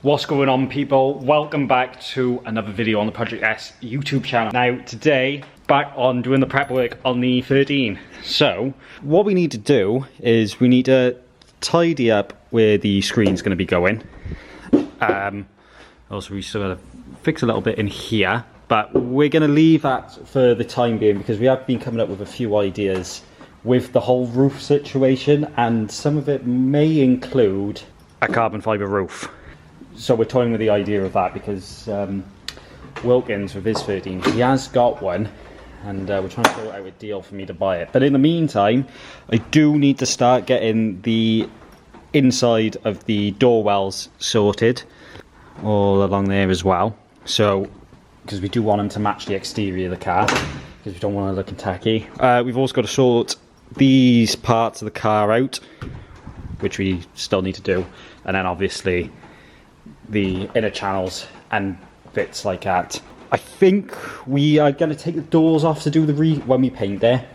What's going on, people? Welcome back to another video on the Project S YouTube channel. Now today, back on doing the prep work on the 13. So what we need to do is we need to tidy up where the screen's going to be going. Also we still got to fix a little bit in here, but we're going to leave that for the time being because we have been coming up with a few ideas with the whole roof situation, and some of it may include a carbon fibre roof. So we're toying with the idea of that because Wilkins, with his 13, he has got one, and we're trying to sort out a deal for me to buy it. But in the meantime, I do need to start getting the inside of the door wells sorted all along there as well. So, because we do want them to match the exterior of the car, because we don't want to look tacky. We've also got to sort these parts of the car out, which we still need to do, and then obviously the inner channels and bits like that. I think we are going to take the doors off to do the when we paint there,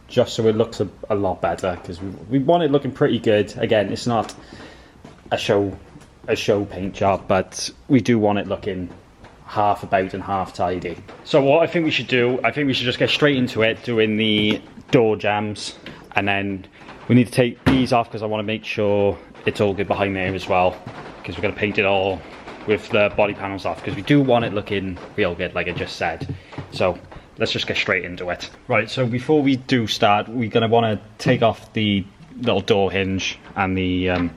just so it looks a lot better, because we want it looking pretty good. Again, it's not a show paint job, but we do want it looking half about and half tidy. So what I think we should do, I think we should just get straight into it, doing the door jambs, and then we need to take these off because I want to make sure it's all good behind there as well, because we're going to paint it all with the body panels off, because we do want it looking real good, like I just said. So let's just get straight into it. Right, so before we do start, we're going to want to take off the little door hinge and the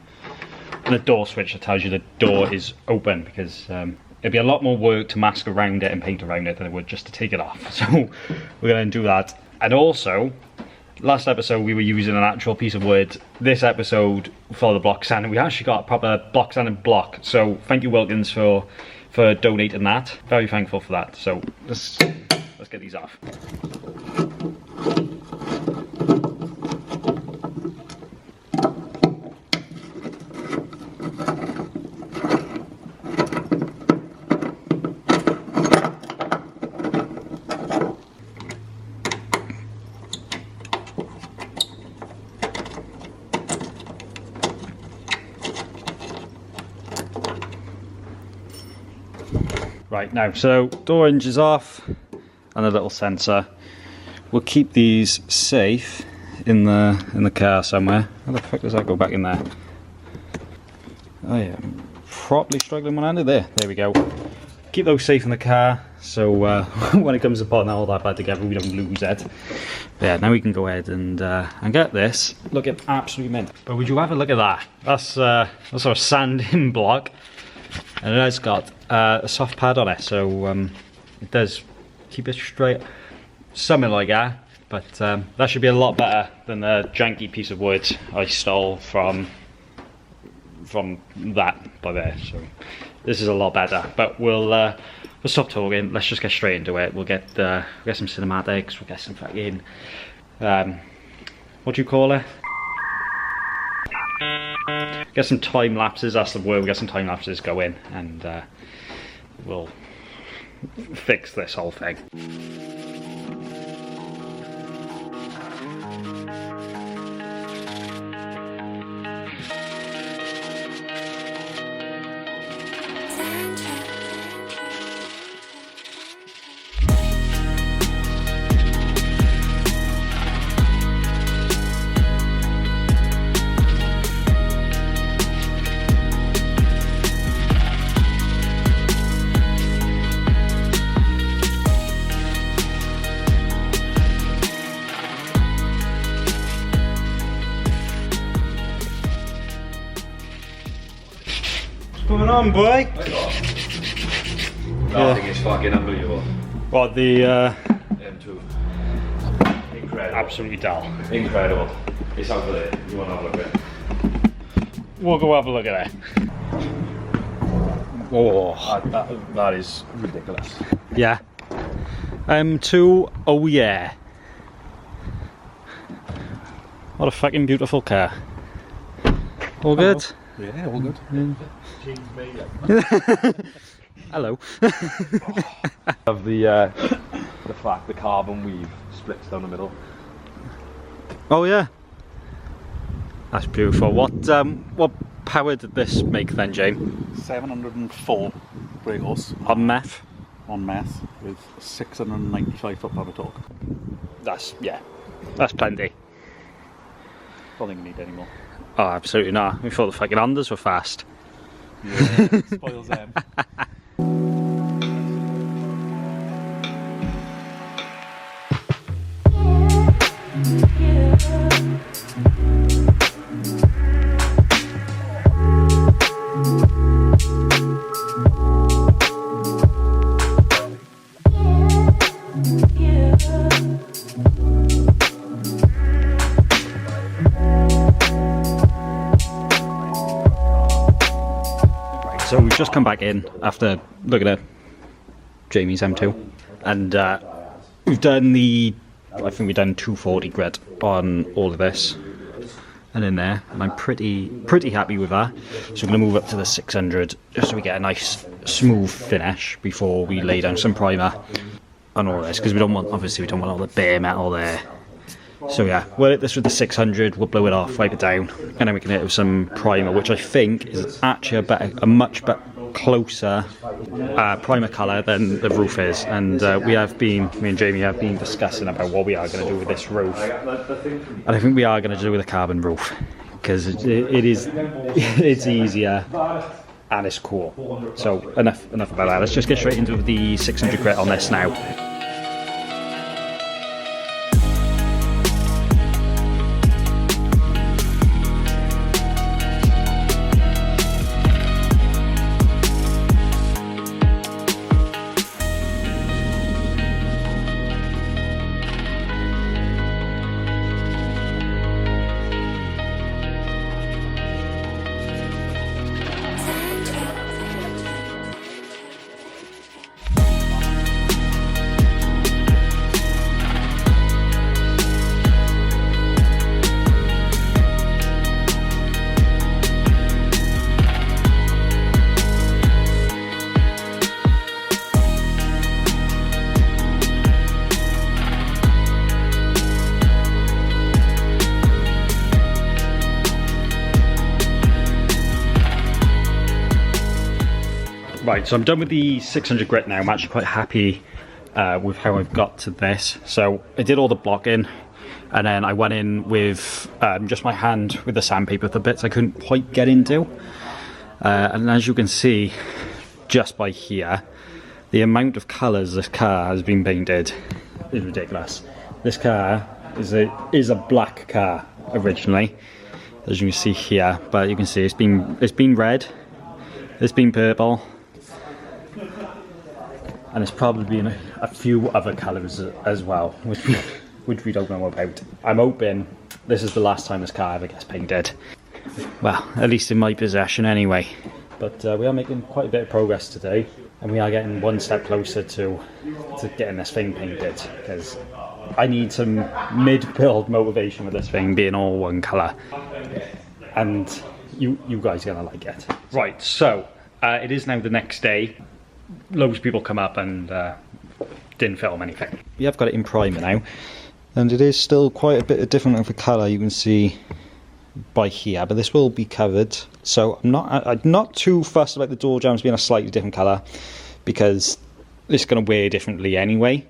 door switch that tells you the door is open, because it'd be a lot more work to mask around it and paint around it than it would just to take it off. So we're going to do that. And also, last episode we were using an actual piece of wood. This episode for the block sand, we actually got a proper block sanding block. So thank you, Wilkins, for donating that. Very thankful for that. So let's get these off. Right, now, so door hinge is off and the little sensor. We'll keep these safe in the car somewhere. How the fuck does that go back in there? Oh yeah, I'm properly struggling one handed there. There we go. Keep those safe in the car, so when it comes upon all that back together, we don't lose it. But yeah, now we can go ahead and get this looking absolutely mint. But would you have a look at that? That's our sanding block. And it has got a soft pad on it, so it does keep it straight, something like that. But that should be a lot better than the janky piece of wood I stole from that by there. So this is a lot better. But we'll stop talking. Let's just get straight into it. We'll get some cinematics. We'll get some fucking what do you call it? Get some time lapses, that's the word. We'll get some time lapses going, and we'll fix this whole thing. What's going on, boy? Nothing is fucking unbelievable. What, the M2. Incredible. absolutely dull. Incredible. It's over there. You want to have a look at it? We'll go have a look at it. Oh, That is ridiculous. yeah. M2, oh yeah. What a fucking beautiful car. All good? Yeah, all good. Hello. Of the fact the carbon weave splits down the middle. Oh yeah. That's beautiful. What power did this make then, James? 704 brake horse On meth? on meth with 695 foot-power torque. That's plenty. Don't think we need any more. Oh, absolutely not. We thought the fucking Hondas were fast. Yeah, spoils them. So we've just come back in after looking at Jamie's M2, and we've done I think we've done 240 grit on all of this and in there, and I'm pretty happy with that. So we're going to move up to the 600 just so we get a nice smooth finish before we lay down some primer on all this, because we don't want all the bare metal there. So yeah, we'll hit this with the 600, we'll blow it off, wipe it down, and then we can hit it with some primer, which I think is actually a much closer primer colour than the roof is. And me and Jamie have been discussing about what we are going to do with this roof. And I think we are going to do with a carbon roof, because it's easier and it's cool. So enough about that. Let's just get straight into the 600 grit on this now. Right, so I'm done with the 600 grit now. I'm actually quite happy with how I've got to this. So I did all the blocking, and then I went in with just my hand with the sandpaper for the bits I couldn't quite get into. And as you can see, just by here, the amount of colours this car has been painted is ridiculous. This car is a black car originally, as you can see here, but you can see it's been red, it's been purple, and it's probably been a few other colours as well, which we don't know about. I'm hoping this is the last time this car ever gets painted. Well, at least in my possession anyway. But we are making quite a bit of progress today, and we are getting one step closer to getting this thing painted, because I need some mid-build motivation with this thing being all one colour. And you guys are going to like it. Right, so it is now the next day. Loads of people come up and didn't film anything. We have got it in primer now, and it is still quite a bit different of a colour, you can see by here, but this will be covered. So I'm not too fussed about the door jambs being a slightly different colour, because it's going to wear differently anyway.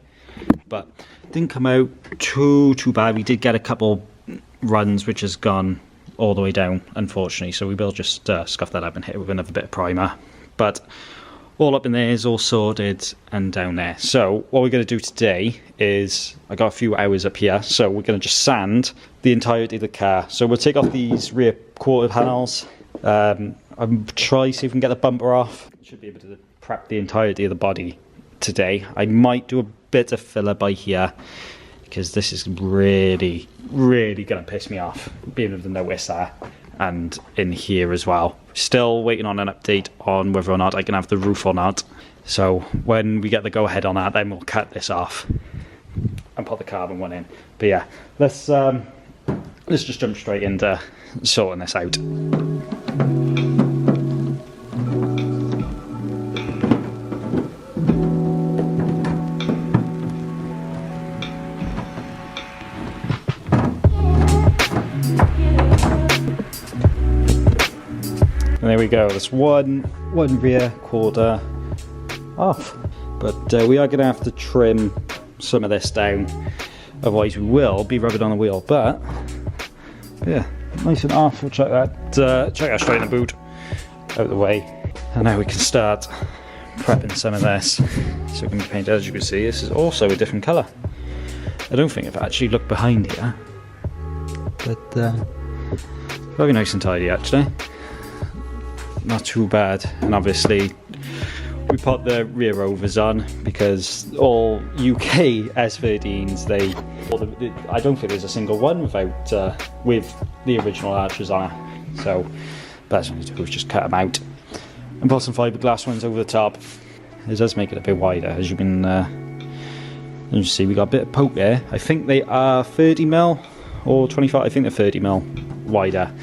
But it didn't come out too bad. We did get a couple runs which has gone all the way down, unfortunately, so we will just scuff that up and hit it with another bit of primer. But all up in there is all sorted, and down there. So what we're going to do today is, I got a few hours up here, so we're going to just sand the entirety of the car. So we'll take off these rear quarter panels, I'll try see if we can get the bumper off. Should be able to prep the entirety of the body today. I might do a bit of filler by here, because this is really going to piss me off, being able to notice that. And in here as well. Still waiting on an update on whether or not I can have the roof or not. So when we get the go ahead on that, then we'll cut this off and put the carbon one in. But yeah, let's just jump straight into sorting this out. we go. That's one rear quarter off. But we are going to have to trim some of this down, otherwise we will be rubbing on the wheel. But yeah, nice and off. We'll check that straight in the boot, out of the way, and now we can start prepping some of this so it can be painted. As you can see, this is also a different colour. I don't think I've actually looked behind here, but very nice and tidy actually. Not too bad. And obviously we put the rear rovers on because all UK S13s, I don't think there's a single one without with the original arches on it. So best thing to do is just cut them out and put some fiberglass ones over the top. It does make it a bit wider, as you can see. We got a bit of poke there. I think they are 30mm or 25. I think they're 30mm wider.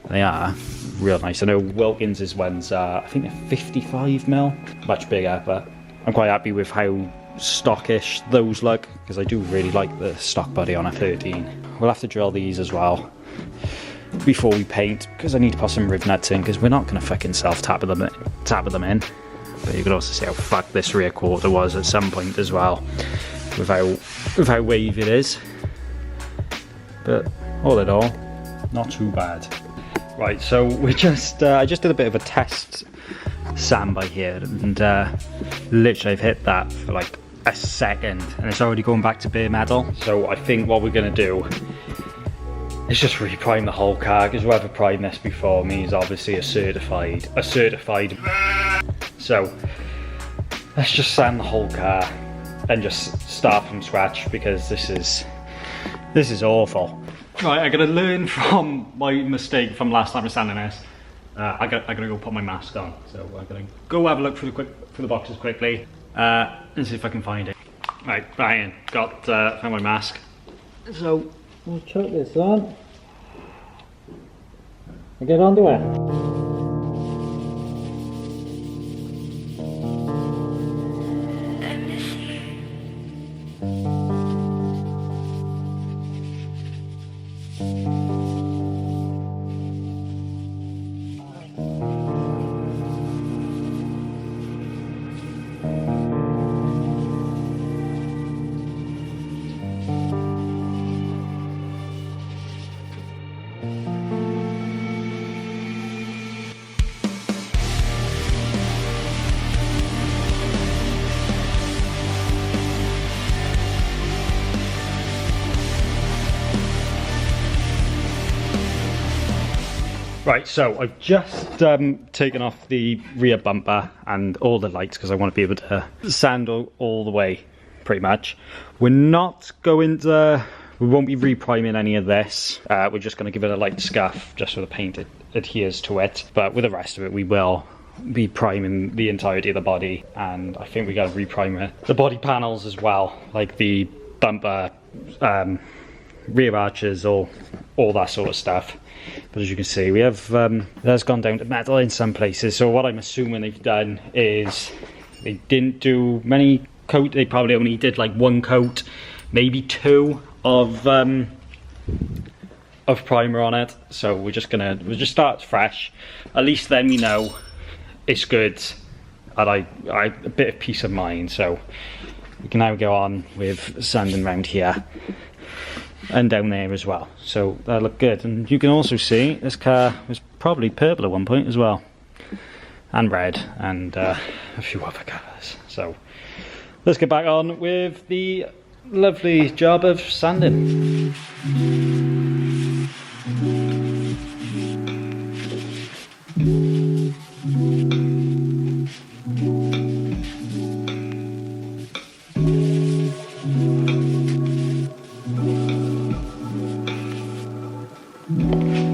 They are real nice. I know Wilkins's ones are, I think they're 55mm, much bigger, but I'm quite happy with how stockish those look because I do really like the stock body on a 13. We'll have to drill these as well before we paint because I need to put some riv nuts in because we're not going to fucking self-taper them in. But you can also see how fucked this rear quarter was at some point as well, with how wavy it is. But all in all, not too bad. Right, so we I just did a bit of a test sand by here, and literally I've hit that for like a second and it's already going back to bare metal. So I think what we're gonna do is just reprime the whole car, because whoever primed this before me is obviously a certified. So let's just sand the whole car and just start from scratch, because this is awful. Right, I gotta learn from my mistake from last time I sanding this. I gotta go put my mask on, so I'm gonna go have a look through the boxes quickly and see if I can find it. Right, Brian, found my mask. So we'll chuck this on and get onto it. Right, so I've just taken off the rear bumper and all the lights because I want to be able to sand all the way, pretty much. We're not going to, we won't be repriming any of this. We're just going to give it a light scuff just so the paint adheres to it. But with the rest of it, we will be priming the entirety of the body. And I think we got to reprime the body panels as well, like the bumper, rear arches, all that sort of stuff. But as you can see, we have that's gone down to metal in some places. So what I'm assuming they've done is they didn't do many coat. They probably only did like one coat, maybe two of primer on it. So we'll just start fresh. At least then we know it's good, and I a bit of peace of mind. So we can now go on with sanding around here and down there as well, so that look good. And you can also see this car was probably purple at one point as well, and red, and a few other colours. So let's get back on with the lovely job of sanding.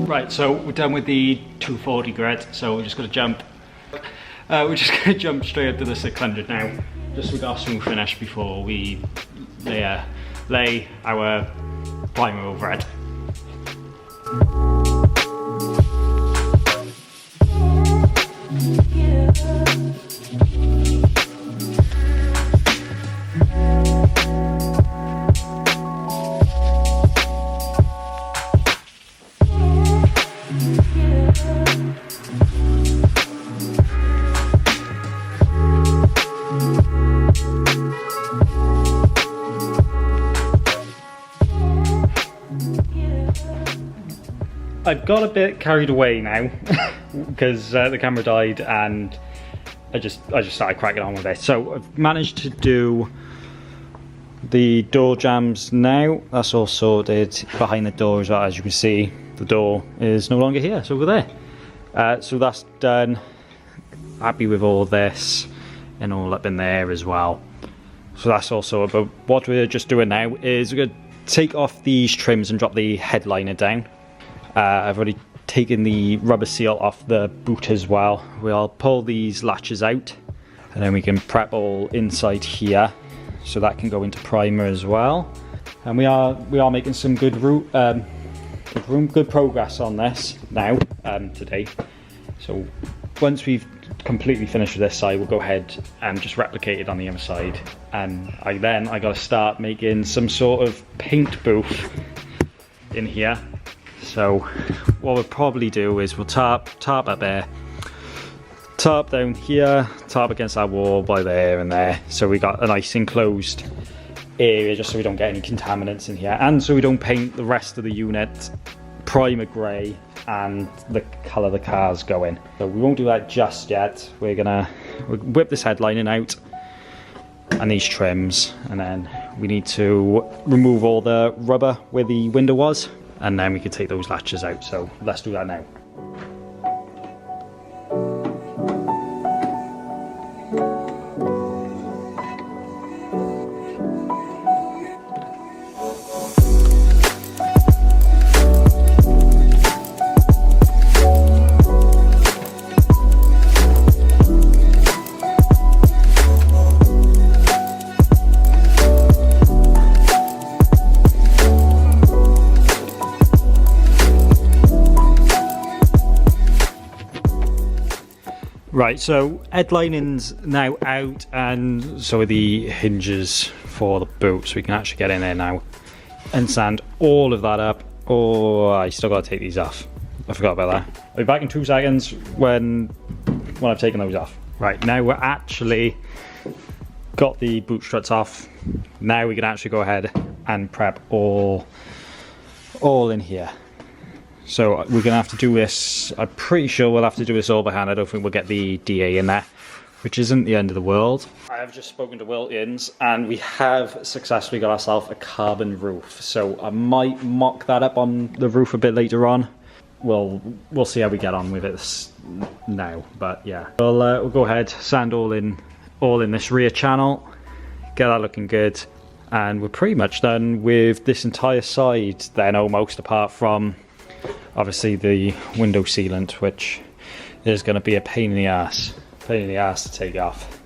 Right, so we're done with the 240 grit, so we're just going to jump. Straight up to the 600 now, just so we got a smooth finish before we lay our primer over it. I've got a bit carried away now because the camera died and I just started cracking on with it. So I've managed to do the door jambs now. That's all sorted. Behind the door as well, as you can see, the door is no longer here, it's over there. So that's done. Happy with all this and all up in there as well. So that's also about what we're just doing now is we're going to take off these trims and drop the headliner down. I've already taken the rubber seal off the boot as well. We'll pull these latches out and then we can prep all inside here so that can go into primer as well. And we are making some good progress on this now today. So once we've completely finished with this side, we'll go ahead and just replicate it on the other side. And I got to start making some sort of paint booth in here. So what we'll probably do is we'll tarp up there, tarp down here, tarp against that wall by there and there. So we got a nice enclosed area just so we don't get any contaminants in here, and so we don't paint the rest of the unit primer grey and the colour the car's going. So we won't do that just yet. We'll whip this headlining out and these trims, and then we need to remove all the rubber where the window was, and then we can take those latches out. So let's do that now. Right, so headlining's now out, and so are the hinges for the boot, so we can actually get in there now and sand all of that up. Oh, I still got to take these off. I forgot about that. I'll be back in 2 seconds when I've taken those off. Right, now we're actually got the boot struts off. Now we can actually go ahead and prep all in here. So we're going to have to do this, I'm pretty sure we'll have to do this overhand. I don't think we'll get the DA in there, which isn't the end of the world. I have just spoken to Wiltons and we have successfully got ourselves a carbon roof. So I might mock that up on the roof a bit later on. We'll see how we get on with it now, but yeah. We'll go ahead, sand all in this rear channel, get that looking good. And we're pretty much done with this entire side then, almost, apart from obviously the window sealant, which is going to be a pain in the ass to take off.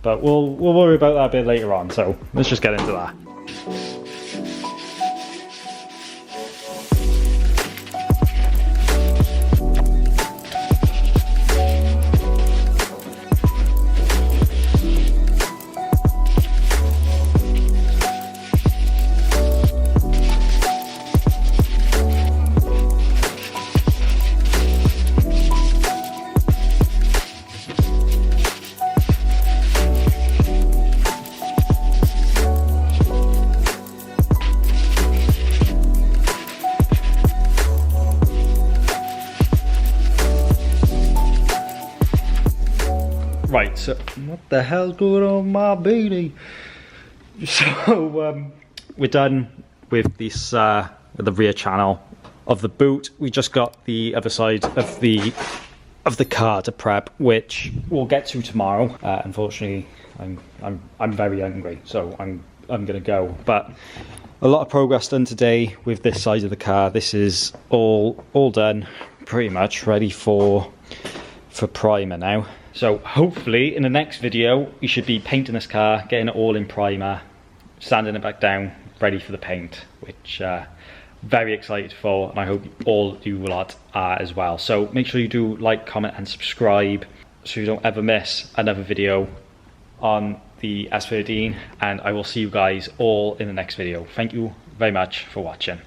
But we'll worry about that a bit later on, so let's just get into that. Right, so what the hell's going on, my baby? So we're done with this with the rear channel of the boot. We just got the other side of the car to prep, which we'll get to tomorrow. Unfortunately, I'm very hungry, so I'm gonna go. But a lot of progress done today with this side of the car. This is all done, pretty much ready for primer now. So hopefully in the next video we should be painting this car, getting it all in primer, sanding it back down, ready for the paint, which very excited for, and I hope all you lot are as well. So make sure you do like, comment and subscribe so you don't ever miss another video on the S13, and I will see you guys all in the next video. Thank you very much for watching.